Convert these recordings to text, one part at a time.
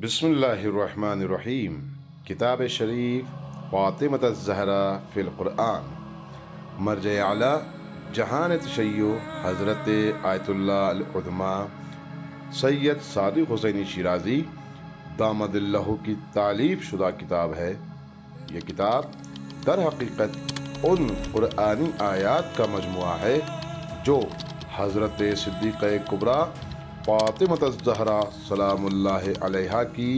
बिस्मिल्लाहिर्रहमानिर्रहीम। किताब शरीफ फ़ातिमत ज़हरा फ़िल क़ुरआन। मर्ज आला जहान तशय्यो हज़रत आयतुल्लाह अल उज़मा सैयद सादिक़ हुसैनी शिराज़ी दामदिल्लहु की तालीफ़ शुदा किताब है। ये किताब दर हकीकत उन क़ुरआनी आयात का मजमुआ है जो हज़रत सिद्दीक़ा कुबरा फ़ातिमत ज़हरा सलामुल्लाहि अलैहा की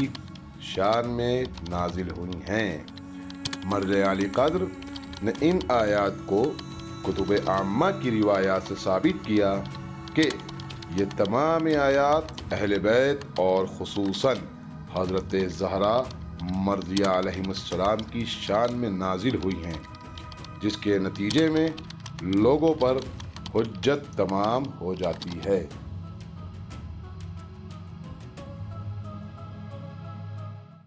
शान में नाजिल हुई हैं। मर्ज आली क़द्र ने इन आयात को कुतुब आम्मा की रिवायात से साबित किया कि ये तमाम आयात अहले बैत और खुसूसन हज़रत ज़हरा मर्ज़िया अलैहिस्सलाम की शान में नाजिल हुई हैं, जिसके नतीजे में लोगों पर हुज्जत तमाम हो जाती है।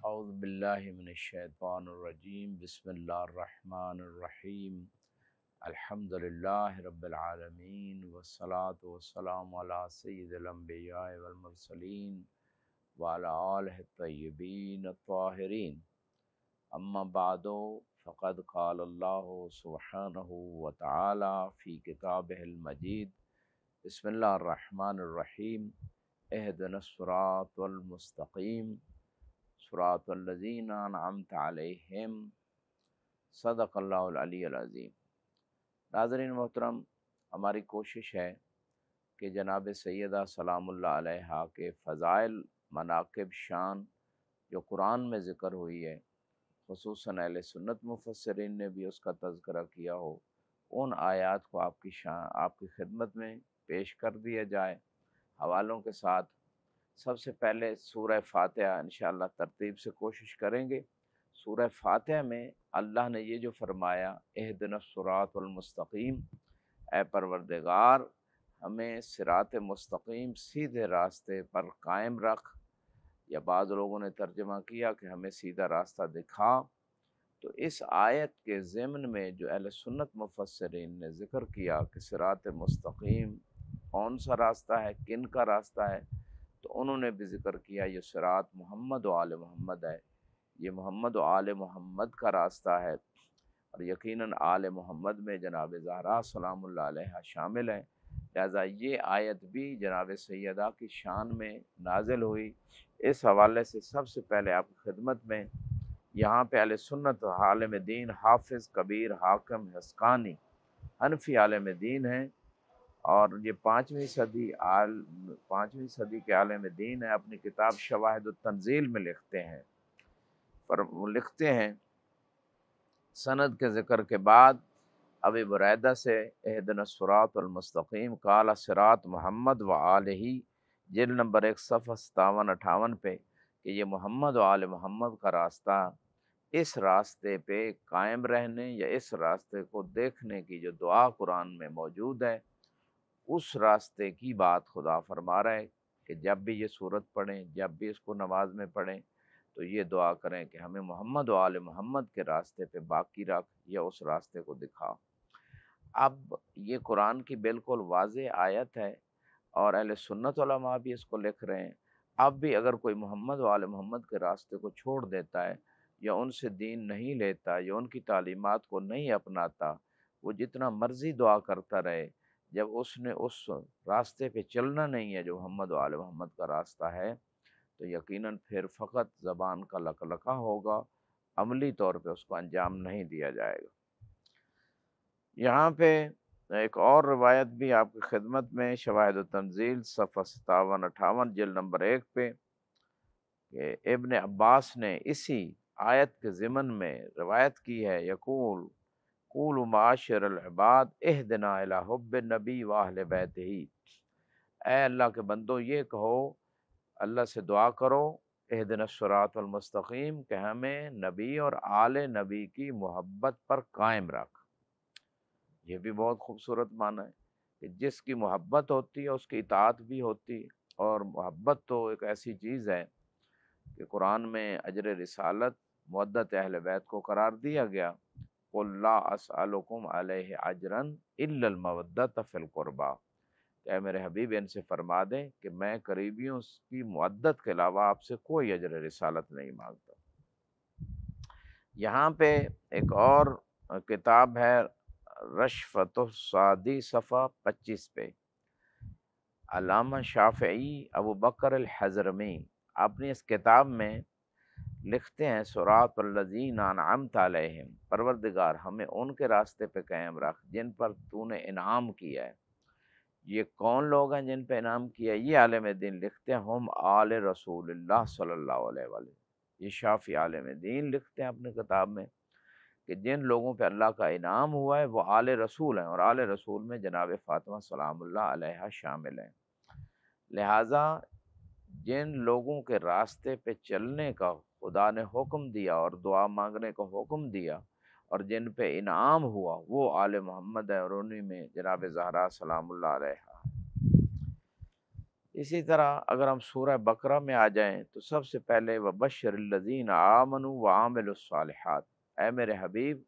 औज़ु बिल्लाहि मिनश्शैतानिर्रजीम। बिस्मिल्लाहिर्रहमानिर्रहीम। अल्हम्दुलिल्लाहि रब्बिल आलमीन वस्सलातु वस्सलामु अला सय्यिदिल अंबिया वल मुरसलीन व अला आलिहि तय्यबीन अत्ताहिरीन। अम्मा बादो फ़क़द क़ाल अल्लाहु सुब्हानहु व तआला फ़ी किताबिहिल मजीद। बिस्मिल्लाहिर्रहमानिर्रहीम। इहदिनस सिरातल मुस्तक़ीम सिरातल्लज़ीना अनअमता अलैहिम। सदक़ल्लाहुल अलीयुल अज़ीम। नाज़रीन मोहतरम, हमारी कोशिश है कि जनाब सैयदा सलामुल्लाह अलैहा के फ़ज़ाइल, मनाक़िब, शान जो कुरान में ज़िक्र हुई है, ख़ुसूसन अहले सुन्नत मुफ़स्सिरीन ने भी उसका तज़किरा किया हो, उन आयात को आपकी खिदमत में पेश कर दिया जाए हवालों के साथ। सबसे पहले सूरह फ़ातिहा इंशाअल्लाह तरतीब से कोशिश करेंगे। सूरह फ़ातिहा में अल्लाह ने ये जो फरमाया, इहदिनस सिरातल मुस्तक़ीम, ऐ परवरदिगार हमें सिरात मुस्तक़ीम सीधे रास्ते पर कायम रख, या बाज़ लोगों ने तर्जमा किया कि हमें सीधा रास्ता दिखा। तो इस आयत के ज़िम्न में जो अहले सुन्नत मुफ़स्सिरीन ने ज़िक्र किया कि सिरात मुस्तक़ीम कौन सा रास्ता है, किन का रास्ता है, तो उन्होंने भी ज़िक्र किया ये सिरात मोहम्मद व आले मोहम्मद है, ये मोहम्मद व आले मोहम्मद का रास्ता है। और यकीनन आले मोहम्मद में जनाब ज़हरा सलामुल्लाह अलैहा शामिल हैं। लिहाजा ये आयत भी जनाब सैयदा की शान में नाजिल हुई। इस हवाले से सबसे पहले आपकी खिदमत में यहाँ पे अहले सुन्नत आलिम दीन हाफिज़ कबीर हाकिम हस्कानी हनफी आलिम दीन हैं, और ये पाँचवीं सदी के आलिम दीन है। अपनी किताब शवाहिद तंजील में लिखते हैं, पर वो लिखते हैं सनद के ज़िक्र के बाद अबी बुरैदा से, इहदिनस सिरातल मुस्तक़ीम काला सिरात मोहम्मद व आलिही, जिल्द नंबर 1 सफ़ा 57-58 पे, कि ये मोहम्मद व आले मोहम्मद का रास्ता, इस रास्ते पे कायम रहने या इस रास्ते को देखने की जो दुआ कुरान में मौजूद है, उस रास्ते की बात खुदा फरमा रहा है कि जब भी ये सूरत पढ़ें, जब भी इसको नमाज में पढ़ें, तो ये दुआ करें कि हमें मोहम्मद व आले मोहम्मद के रास्ते पे बाकी रख, या उस रास्ते को दिखा। अब ये कुरान की बिल्कुल वाज़ेह आयत है, और अहले सुन्नत उलमा भी इसको लिख रहे हैं। अब भी अगर कोई मोहम्मद व आले मोहम्मद के रास्ते को छोड़ देता है, या उनसे दीन नहीं लेता, या उनकी तालीमात को नहीं अपनाता, वो जितना मर्ज़ी दुआ करता रहे, जब उसने उस रास्ते पे चलना नहीं है जो मोहम्मद व आले मोहम्मद का रास्ता है, तो यकीनन फिर फ़कत ज़बान का लकलका होगा, अमली तौर पे उसको अंजाम नहीं दिया जाएगा। यहाँ पे एक और रिवायत भी आपकी खिदमत में, शवाहिद तंजील सफ़ा 57-58 जिल्द नंबर 1 पे, कि इब्न अब्बास ने इसी आयत के ज़िमन में रिवायत की है, यक़ूल क़ूलू माशरल इबाद इहदिना इला हुब्बिन नबी व अहले बैतिही। ऐ अल्लाह के बंदो, ये कहो, अल्लाह से दुआ करो, इहदिनस सिरातल मुस्तक़ीम, कि हमें नबी और आले नबी की मोहब्बत पर कायम रख। ये भी बहुत खूबसूरत माना है कि जिसकी मोहब्बत होती है उसकी इताअत भी होती है। और मोहब्बत तो एक ऐसी चीज़ है कि कुरान में अजर रिसालत मुअद्दत अहले बैत को करार दिया गया। क़ुल ला अस्अलुकुम अलैहि अजरन इल्लल मवद्दत फ़िल क़ुरबा, کہ اے میرے حبیب ان سے فرما دیں کہ میں قریبیوں کی مودت کے علاوہ آپ سے کوئی اجر رسالت نہیں مانگتا۔ یہاں پہ ایک اور کتاب ہے رشفت الصادی صفحہ 25 پہ، علامہ شافعی ابو بکر الحضرمی اپنی اس کتاب میں لکھتے ہیں صراط الذین انعمت علیہم، پروردگار ہمیں ان کے راستے پہ قائم رکھ جن پر تو نے انعام کیا ہے۔ یہ کون لوگ ہیں جن پہ انعام کیا ہے؟ یہ عالم دین لکھتے ہیں ہم آل رسول اللہ صلی اللہ علیہ وآلہ، یہ شافعی عالم دین لکھتے ہیں اپنی کتاب میں کہ جن لوگوں پہ اللہ کا انعام ہوا ہے وہ آل رسول ہیں، اور آل رسول میں جناب فاطمہ سلام اللہ علیہا شامل ہیں۔ لہٰذا جن لوگوں کے راستے پہ چلنے کا خدا نے حکم دیا اور دعا مانگنے کا حکم دیا اور جن پہ انعام ہوا وہ آل محمد ہے، اور انہی میں جناب زہرا سلام اللہ علیہا ہے۔ اسی طرح اگر ہم سورہ بقرہ میں آ جائیں تو سب سے پہلے وبشر الذین آمنوا وعملوا الصالحات، اے میرے حبیب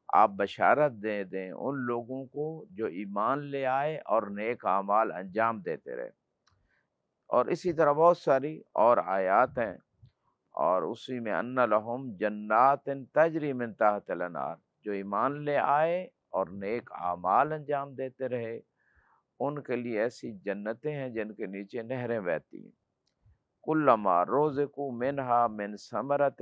آپ بشارت دے دیں ان لوگوں کو جو ایمان لے آئے اور نیک اعمال انجام دیتے رہے۔ اور اسی طرح بہت ساری اور آیات ہیں، اور اسی میں ان لہم جنات تجری من تحت الانہار، جو ایمان لے آئے اور نیک اعمال انجام دیتے رہے ان کے لیے ایسی جنتیں ہیں جن کے نیچے نہریں بہتی ہیں۔ کلما رزقوا منہا من ثمرۃ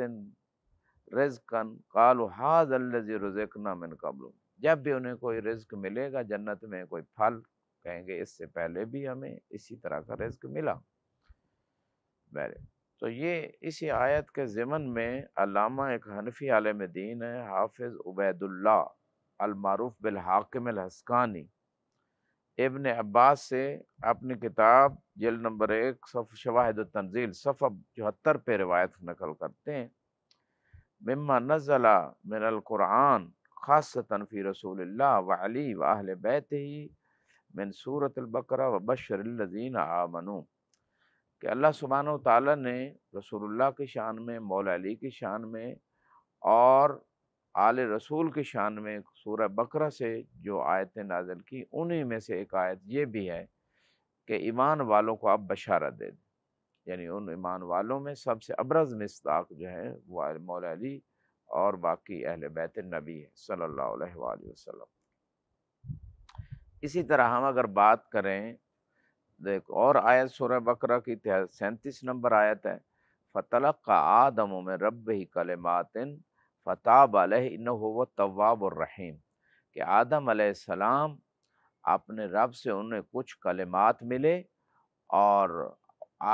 رزقا قالوا ھذا الذی رزقنا من قبل، جب بھی انہیں کوئی رزق ملے گا جنت میں کوئی پھل، کہیں گے اس سے پہلے بھی ہمیں اسی طرح کا رزق ملا۔ تو یہ اسی آیت کے ضمن میں علامہ ایک حنفی عالم دین ہے حافظ عبید اللہ المعروف بالحاکم الحسقانی، ابن عباس سے اپنی کتاب جلد نمبر 1 صفحہ شواہد التنزیل صفحہ 74 پہ روایت نقل کرتے ہیں، مما نزل من القرآن خاصۃ فی رسول اللہ وعلی واہل بیتہ من سورۃ البقرہ وبشر الذین آمنوا، کہ اللہ سبحانہ و تعالیٰ نے رسول اللہ کی شان میں، مولا علی کی شان میں اور آل رسول کی شان میں سورہ بقرہ سے جو آیتیں نازل کی انہی میں سے ایک آیت یہ بھی ہے کہ ایمان والوں کو آپ بشارت دے دیں، یعنی ان ایمان والوں میں سب سے ابرز مصداق جو ہے وہ مولا علی اور باقی اہل بیت النبی ہے صلی اللہ علیہ وآلہ وسلم۔ اسی طرح ہم اگر بات کریں ایک اور آیت سورہ بقرہ کی 37 نمبر آیت ہے، فَتَلَقَّى آدَمُ مِن رَبِّهِ كَلِمَاتٍ فَتَابَ عَلَيْهِ إِنَّهُ هُوَ التَّوَّابُ الرَّحِيمُ، کہ آدم علیہ السلام اپنے رب سے انہیں کچھ کلمات ملے اور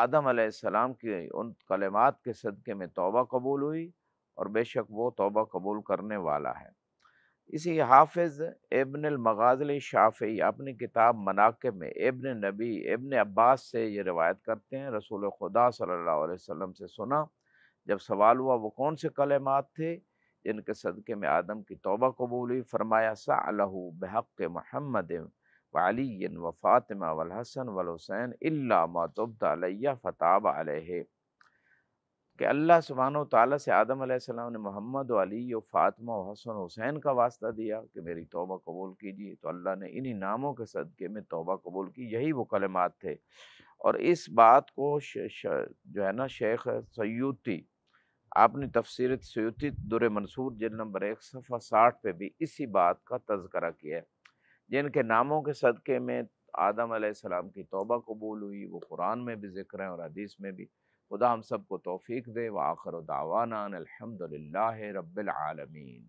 آدم علیہ السلام کی ان کلمات کے صدقے میں توبہ قبول ہوئی، اور بے شک وہ توبہ قبول کرنے والا ہے۔ اسی حافظ ابن المغازلی شافعی اپنی کتاب مناقب میں ابن نبی ابن عباس سے یہ روایت کرتے ہیں، رسول خدا صلی اللہ علیہ وسلم سے سنا جب سوال ہوا وہ کون سے کلمات تھے جن کے صدقے میں آدم کی توبہ قبول ہوئی، فرمایا سألہ بحق محمد وعلی وفاطمہ والحسن والحسین الا ما تبت علیہ فتاب علیہ، کہ اللہ سبحانہ و تعالیٰ سے آدم علیہ السلام نے محمد و علی و فاطمہ و حسن و حسین کا واسطہ دیا کہ میری توبہ قبول کیجیے، تو اللہ نے انہی ناموں کے صدقے میں توبہ قبول کی، یہی وہ کلمات تھے۔ اور اس بات کو جو ہے نا شیخ سیوطی اپنی تفسیر سیوطی در منصور جلد نمبر 1 صفحہ 60 پہ بھی اسی بات کا تذکرہ کیا ہے، جن کے ناموں کے صدقے میں آدم علیہ السلام کی توبہ قبول ہوئی وہ قرآن میں بھی ذکر ہیں اور حدیث میں بھی۔ خدا ہم سب کو توفیق دے، وآخر دعوانا الحمدللہ رب العالمین۔